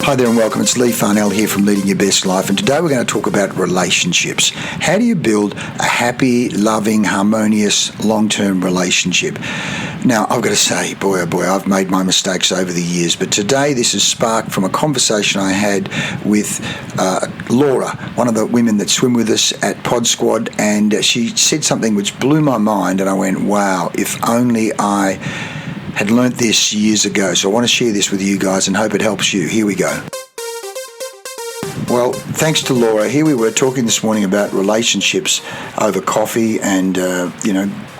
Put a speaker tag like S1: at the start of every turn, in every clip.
S1: Hi there and welcome. It's Lee Farnell here from Leading Your Best Life, and today we're going to talk about relationships. How do you build a happy, loving, harmonious, long-term relationship? Now, I've got to say, boy oh boy, I've made my mistakes over the years, but today this is sparked from a conversation I had with Laura, one of the women that swim with us at Pod Squad, and she said something which blew my mind, and I went, wow, if only I had learnt this years ago. So I want to share this with you guys and hope it helps you. Here we go. Well, thanks to Laura, here we were talking this morning about relationships over coffee and,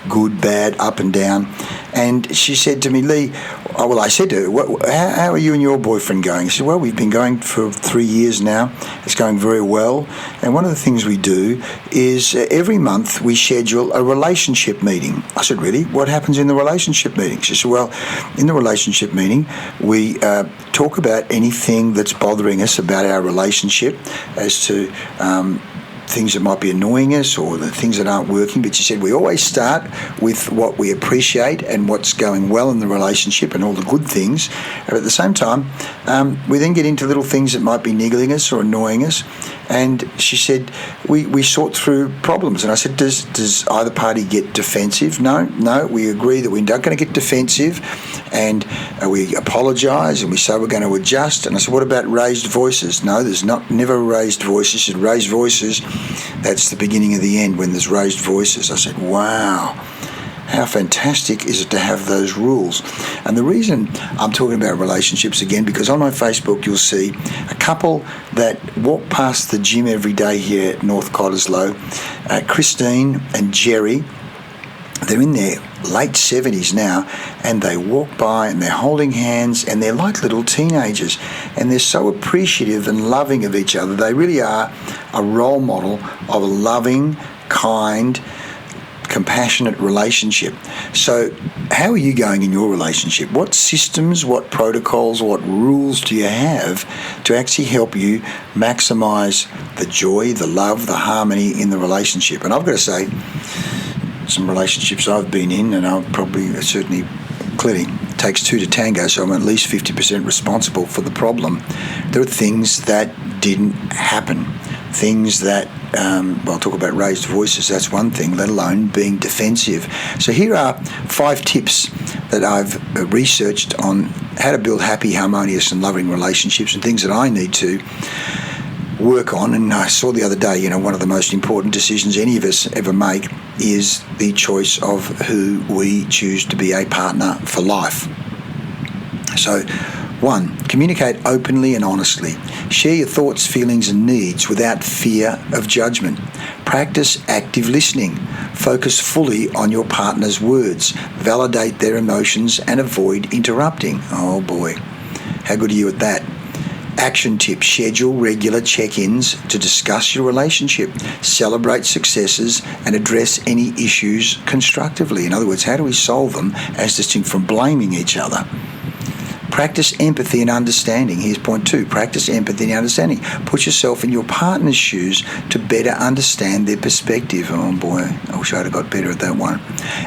S1: good, bad, up and down. And she said to me, Lee, I said to her, how are you and your boyfriend going? She said, well, we've been going for 3 years now. It's going very well. And one of the things we do is every month we schedule a relationship meeting. I said, really? What happens in the relationship meeting? She said, well, in the relationship meeting, we talk about anything that's bothering us about our relationship as to things that might be annoying us or the things that aren't working. But she said we always start with what we appreciate and what's going well in the relationship and all the good things. And at the same time, we then get into little things that might be niggling us or annoying us. And she said, we sort through problems. And I said, does either party get defensive? No, we agree that we're not going to get defensive, and we apologise and we say we're going to adjust. And I said, what about raised voices? No, there's never raised voices. She said, raised voices, that's the beginning of the end when there's raised voices. I said, wow. How fantastic is it to have those rules? And the reason I'm talking about relationships again, because on my Facebook you'll see a couple that walk past the gym every day here at North Cottesloe, Christine and Jerry. They're in their late 70s now, and they walk by and they're holding hands and they're like little teenagers, and they're so appreciative and loving of each other. They really are a role model of a loving, kind, compassionate relationship. So how are you going in your relationship? What systems, what protocols, what rules do you have to actually help you maximize the joy, the love, the harmony in the relationship? And I've got to say, some relationships I've been in, and I'll probably certainly clearly it takes two to tango, so I'm at least 50% responsible for the problem. There are things that didn't happen. Things that, I'll talk about raised voices, that's one thing, let alone being defensive. So here are 5 tips that I've researched on how to build happy, harmonious and loving relationships, and things that I need to work on. And I saw the other day, one of the most important decisions any of us ever make is the choice of who we choose to be a partner for life. So 1, communicate openly and honestly. Share your thoughts, feelings and needs without fear of judgment. Practice active listening. Focus fully on your partner's words. Validate their emotions and avoid interrupting. Oh boy, how good are you at that? Action tips. Schedule regular check-ins to discuss your relationship. Celebrate successes and address any issues constructively. In other words, how do we solve them as distinct from blaming each other? Practice empathy and understanding. Here's point 2. Practice empathy and understanding. Put yourself in your partner's shoes to better understand their perspective. Oh boy, I wish I'd have got better at that one.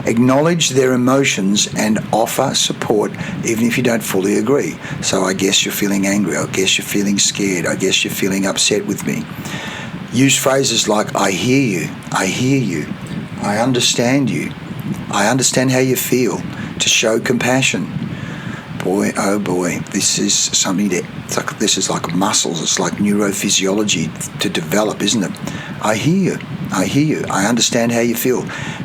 S1: Acknowledge their emotions and offer support even if you don't fully agree. So I guess you're feeling angry. I guess you're feeling scared. I guess you're feeling upset with me. Use phrases like, I hear you. I hear you. I understand you. I understand how you feel, to show compassion. Boy, oh boy, this is something this is like muscles, it's like neurophysiology to develop, isn't it? I hear you, I understand how you feel,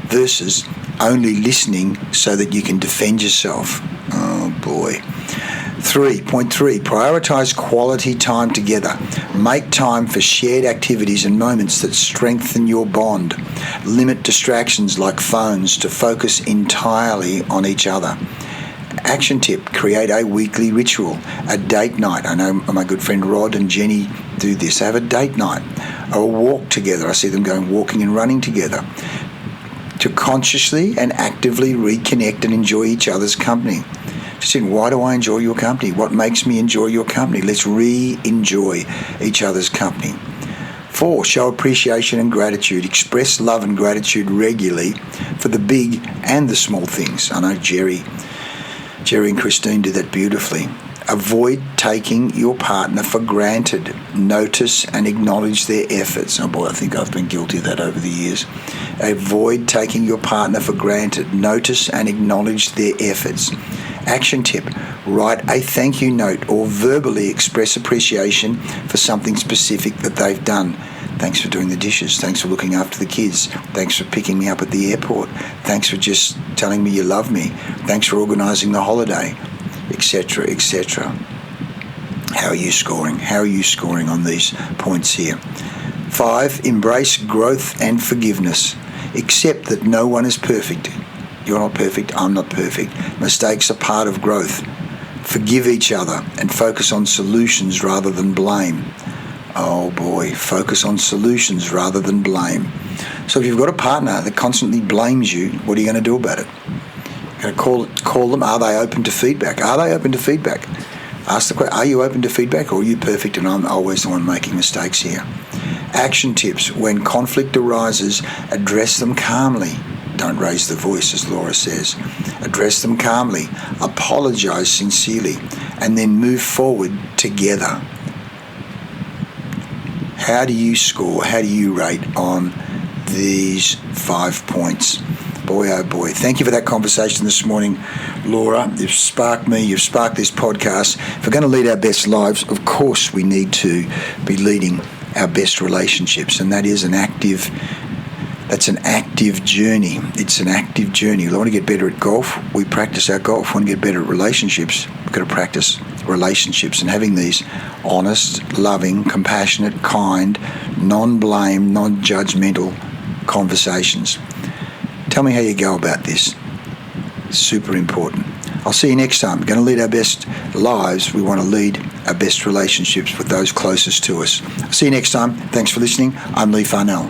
S1: versus only listening so that you can defend yourself. Oh boy. 3.3, prioritize quality time together. Make time for shared activities and moments that strengthen your bond. Limit distractions like phones to focus entirely on each other. Action tip, create a weekly ritual, a date night. I know my good friend Rod and Jenny do this. They have a date night or a walk together. I see them going walking and running together to consciously and actively reconnect and enjoy each other's company. Just saying, why do I enjoy your company? What makes me enjoy your company? Let's re-enjoy each other's company. 4, show appreciation and gratitude. Express love and gratitude regularly for the big and the small things. I know Jerry and Christine do that beautifully. Avoid taking your partner for granted. Notice and acknowledge their efforts. Oh boy, I think I've been guilty of that over the years. Avoid taking your partner for granted. Notice and acknowledge their efforts. Action tip: write a thank you note or verbally express appreciation for something specific that they've done. Thanks for doing the dishes. Thanks for looking after the kids. Thanks for picking me up at the airport. Thanks for just telling me you love me. Thanks for organising the holiday, etc., etc. How are you scoring? How are you scoring on these points here? 5, embrace growth and forgiveness. Accept that no one is perfect. You're not perfect, I'm not perfect. Mistakes are part of growth. Forgive each other and focus on solutions rather than blame. Oh boy, focus on solutions rather than blame. So if you've got a partner that constantly blames you, what are you going to do about it? You're going to call them. Are they open to feedback? Are they open to feedback? Ask the question, are you open to feedback, or are you perfect and I'm always the one making mistakes here? Action tips: when conflict arises, address them calmly. Don't raise the voice, as Laura says. Address them calmly, apologise sincerely, and then move forward together. How do you score? How do you rate on these 5 points? Boy, oh boy. Thank you for that conversation this morning, Laura. You've sparked me. You've sparked this podcast. If we're going to lead our best lives, of course we need to be leading our best relationships, and that is an active journey. It's an active journey. We want to get better at golf. We practice our golf. We want to get better at relationships. We've got to practice relationships and having these honest, loving, compassionate, kind, non-blame, non-judgmental conversations. Tell me how you go about this. Super important. I'll see you next time. We're going to lead our best lives. We want to lead our best relationships with those closest to us. I'll see you next time. Thanks for listening. I'm Lee Farnell.